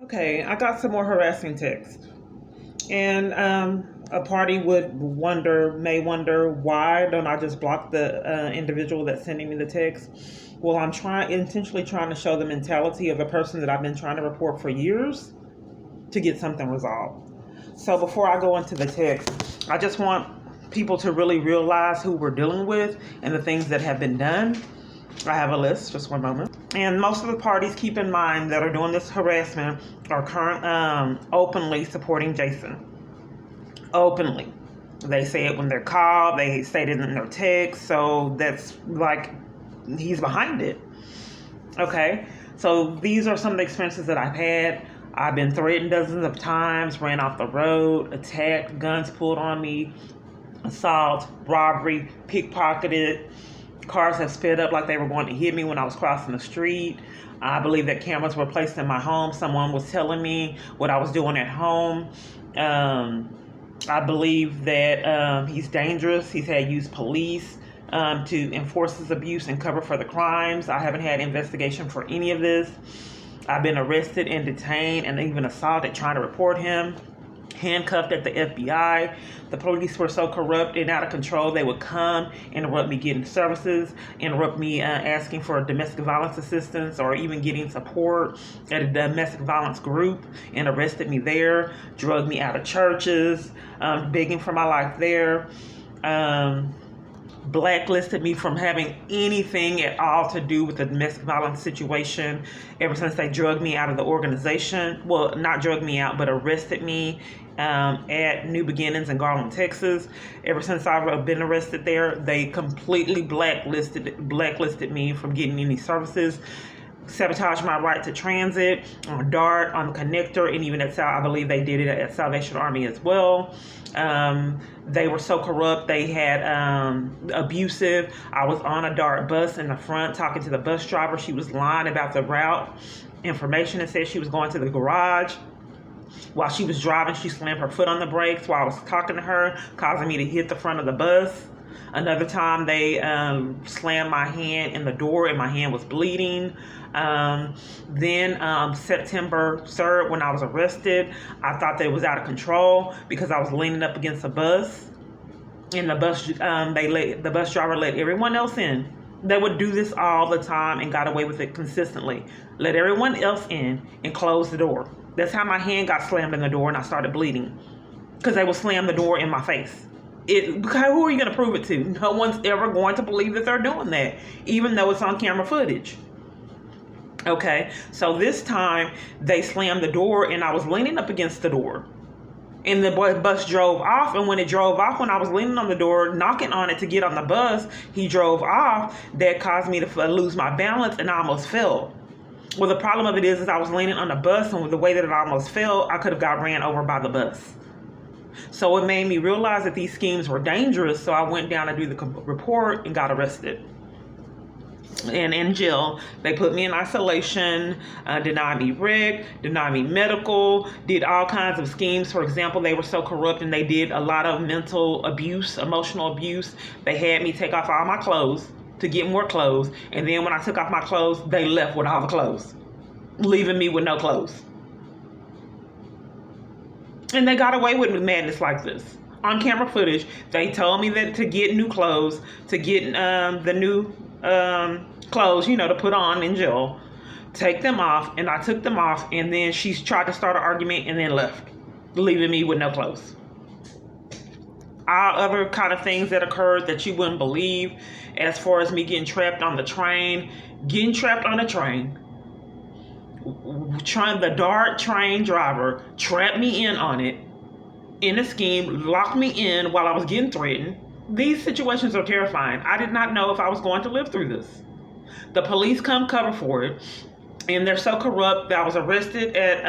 Okay, I got some more harassing texts. And a party may wonder, why don't I just block the individual that's sending me the text? Well, I'm intentionally trying to show the mentality of a person that I've been trying to report for years to get something resolved. So before I go into the text, I just want people to really realize who we're dealing with and the things that have been done. I have a list, just one moment. And most of the parties, keep in mind, that are doing this harassment are openly supporting Jason. Openly. They say it when they're called, they state it in their text, so that's like he's behind it. Okay? So these are some of the experiences that I've had. I've been threatened dozens of times, ran off the road, attacked, guns pulled on me, assault, robbery, pickpocketed. Cars have sped up like they were going to hit me when I was crossing the street. I believe that cameras were placed in my home. Someone was telling me what I was doing at home. I believe that he's dangerous. He's had used police to enforce his abuse and cover for the crimes. I haven't had investigation for any of this. I've been arrested and detained and even assaulted trying to report him. Handcuffed at the FBI. The police were so corrupt and out of control, they would come, interrupt me getting services, interrupt me asking for domestic violence assistance or even getting support at a domestic violence group, and arrested me there, drugged me out of churches, begging for my life there. Blacklisted me from having anything at all to do with the domestic violence situation ever since they drugged me out of the organization. Well, not drugged me out, but arrested me at New Beginnings in Garland, Texas. Ever since I've been arrested there, they completely blacklisted me from getting any services. Sabotage my right to transit on DART, on the connector, and even at I believe they did it at Salvation Army as well. They were so corrupt. They had abusive. I was on a DART bus in the front talking to the bus driver. She was lying about the route information and said she was going to the garage. While she was driving, she slammed her foot on the brakes while I was talking to her, causing me to hit the front of the bus. Another time, they slammed my hand in the door and my hand was bleeding. Then September 3rd, when I was arrested, I thought that it was out of control because I was leaning up against a bus. And the bus driver let everyone else in. They would do this all the time and got away with it consistently. Let everyone else in and close the door. That's how my hand got slammed in the door and I started bleeding. Because they would slam the door in my face. Who are you going to prove it to? No one's ever going to believe that they're doing that, even though it's on camera footage. Okay, so this time they slammed the door and I was leaning up against the door. And the bus drove off, and when it drove off, when I was leaning on the door, knocking on it to get on the bus, he drove off. That caused me to lose my balance and I almost fell. Well, the problem of it is I was leaning on the bus, and with the way that I almost fell, I could have got ran over by the bus. So it made me realize that these schemes were dangerous, so I went down to do the report and got arrested. And in jail, they put me in isolation, denied me rec, denied me medical, did all kinds of schemes. For example, they were so corrupt and they did a lot of mental abuse, emotional abuse. They had me take off all my clothes to get more clothes. And then when I took off my clothes, they left with all the clothes, leaving me with no clothes. And they got away with madness like this. On camera footage, they told me that to get new clothes, to get the new clothes, to put on in jail, take them off, and I took them off, and then she tried to start an argument and then left, leaving me with no clothes. All other kind of things that occurred that you wouldn't believe, as far as me getting trapped on the train, the DART train driver trapped me in on it, in a scheme, locked me in while I was getting threatened. These situations are terrifying. I did not know if I was going to live through this. The police come cover for it, and they're so corrupt that I was arrested at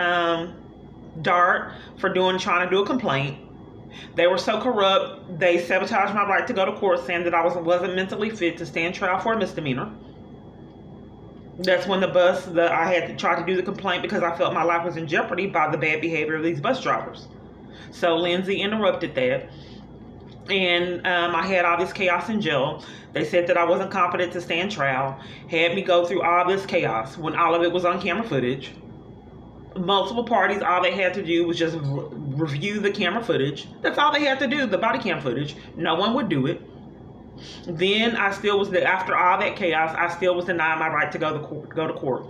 DART for trying to do a complaint. They were so corrupt, they sabotaged my right to go to court, saying that I wasn't mentally fit to stand trial for a misdemeanor. That's when I had to try to do the complaint because I felt my life was in jeopardy by the bad behavior of these bus drivers. So Lindsay interrupted that. And I had all this chaos in jail. They said that I wasn't competent to stand trial. Had me go through all this chaos when all of it was on camera footage. multiple parties, all they had to do was just review the camera footage. That's all they had to do, the body cam footage. No one would do it. Then I still was, after all that chaos, I still was denied my right to go to court.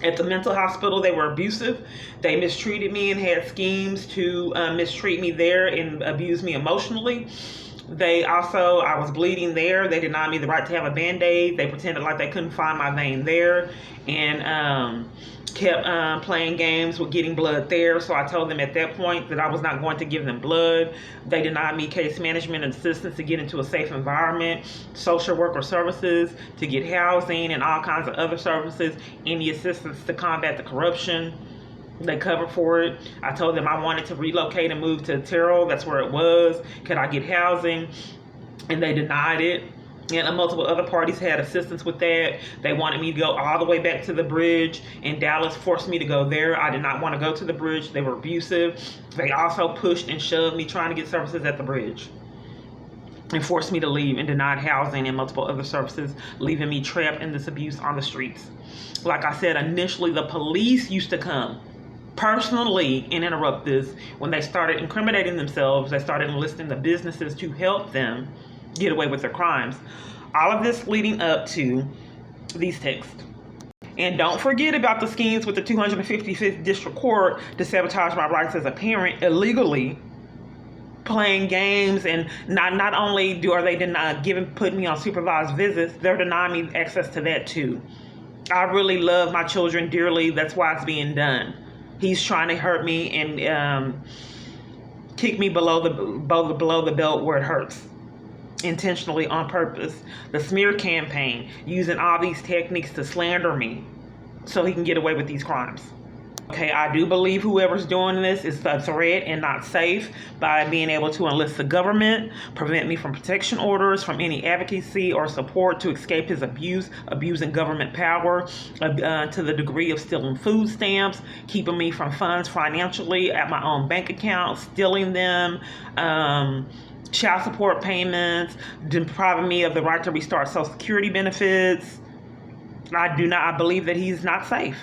At the mental hospital, they were abusive. They mistreated me and had schemes to mistreat me there and abuse me emotionally. They also, I was bleeding there. They denied me the right to have a Band-Aid. They pretended like they couldn't find my vein there, and kept playing games with getting blood there. So I told them at that point that I was not going to give them blood. They denied me case management and assistance to get into a safe environment, social worker services, to get housing and all kinds of other services, any assistance to combat the corruption. They covered for it. I told them I wanted to relocate and move to Terrell. That's where it was. Could I get housing? And they denied it. And multiple other parties had assistance with that. They wanted me to go all the way back to the bridge, and Dallas forced me to go there. I did not want to go to the bridge. They were abusive. They also pushed and shoved me trying to get services at the bridge, and forced me to leave, and denied housing and multiple other services, leaving me trapped in this abuse on the streets. Like I said, initially the police used to come personally and interrupt this. When they started incriminating themselves, they started enlisting the businesses to help them get away with their crimes. All of this leading up to these texts. And don't forget about the schemes with the 255th District Court to sabotage my rights as a parent illegally, playing games. And not only are they putting me on supervised visits, they're denying me access to that too. I really love my children dearly. That's why it's being done. He's trying to hurt me and kick me below the belt where it hurts, intentionally, on purpose. The smear campaign, using all these techniques to slander me so he can get away with these crimes. Okay, I do believe whoever's doing this is a threat and not safe by being able to enlist the government, prevent me from protection orders, from any advocacy or support to escape his abusing government power to the degree of stealing food stamps, keeping me from funds financially at my own bank account, stealing them, child support payments, depriving me of the right to restart Social Security benefits. I believe that he's not safe.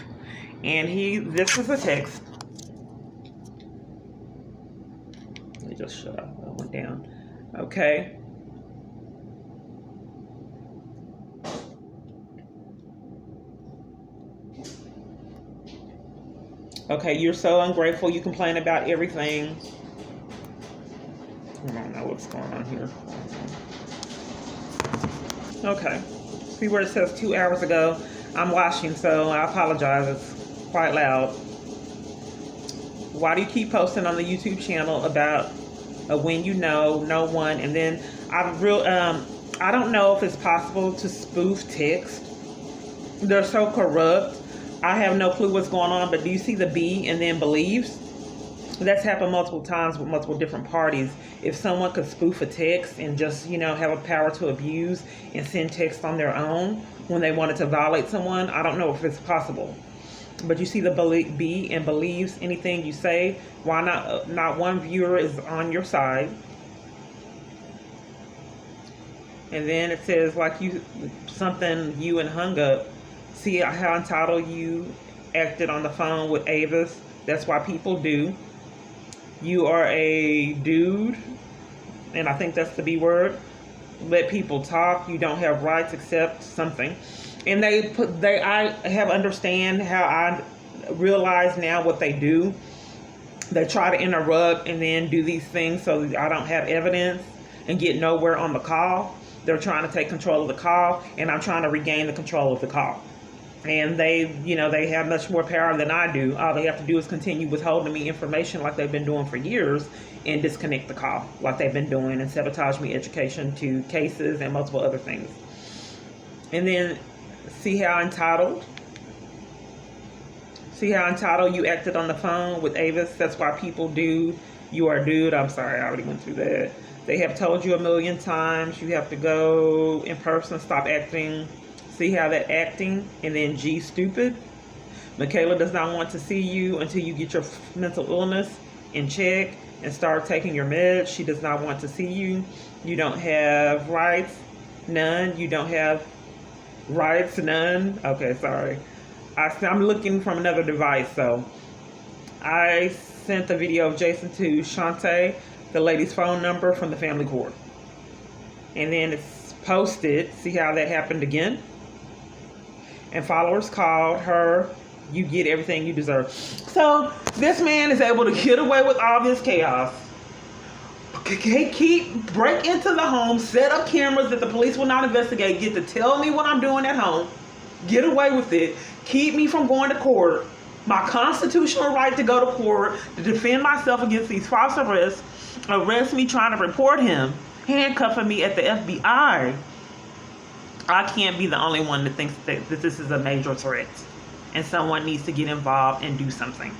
And this is a text. Let me just shut up. That went down. Okay. Okay, you're so ungrateful. You complain about everything. I don't know what's going on here. Okay. See where it says 2 hours ago. I'm washing, so I apologize. It's quite loud. Why do you keep posting on the YouTube channel about when you know no one? And then I don't know if it's possible to spoof text. They're so corrupt. I have no clue what's going on, but do you see the B and then believes? That's happened multiple times with multiple different parties. If someone could spoof a text and just, have a power to abuse and send text on their own when they wanted to violate someone, I don't know if it's possible. But you see the B and believes anything you say. Why not one viewer is on your side. And then it says like you and hung up. See how entitled you acted on the phone with Avis. That's why people do. You are a dude, and I think that's the B word. Let people talk. You don't have rights except something. And I have understand how I realize now what they do. They try to interrupt and then do these things so that I don't have evidence and get nowhere on the call. They're trying to take control of the call, and I'm trying to regain the control of the call. And they have much more power than I do. All they have to do is continue withholding me information like they've been doing for years and disconnect the call like they've been doing and sabotage me education to cases and multiple other things. And then see how entitled you acted on the phone with Avis. That's why people do. You are a dude. I'm sorry, I already went through that. They have told you a million times you have to go in person, stop acting. See how that acting, and then G, stupid. Michaela does not want to see you until you get your mental illness in check and start taking your meds. She does not want to see you. You don't have rights, none. You don't have rights, none. Okay, sorry. I'm looking from another device, so I sent the video of Jason to Shantae, the lady's phone number from the family court. And then it's posted. See how that happened again? And followers called her, "You get everything you deserve." So this man is able to get away with all this chaos. Break into the home, set up cameras that the police will not investigate, get to tell me what I'm doing at home, get away with it, keep me from going to court, my constitutional right to go to court, to defend myself against these false arrests, arrest me trying to report him, handcuffing me at the FBI. I can't be the only one that thinks that this is a major threat and someone needs to get involved and do something.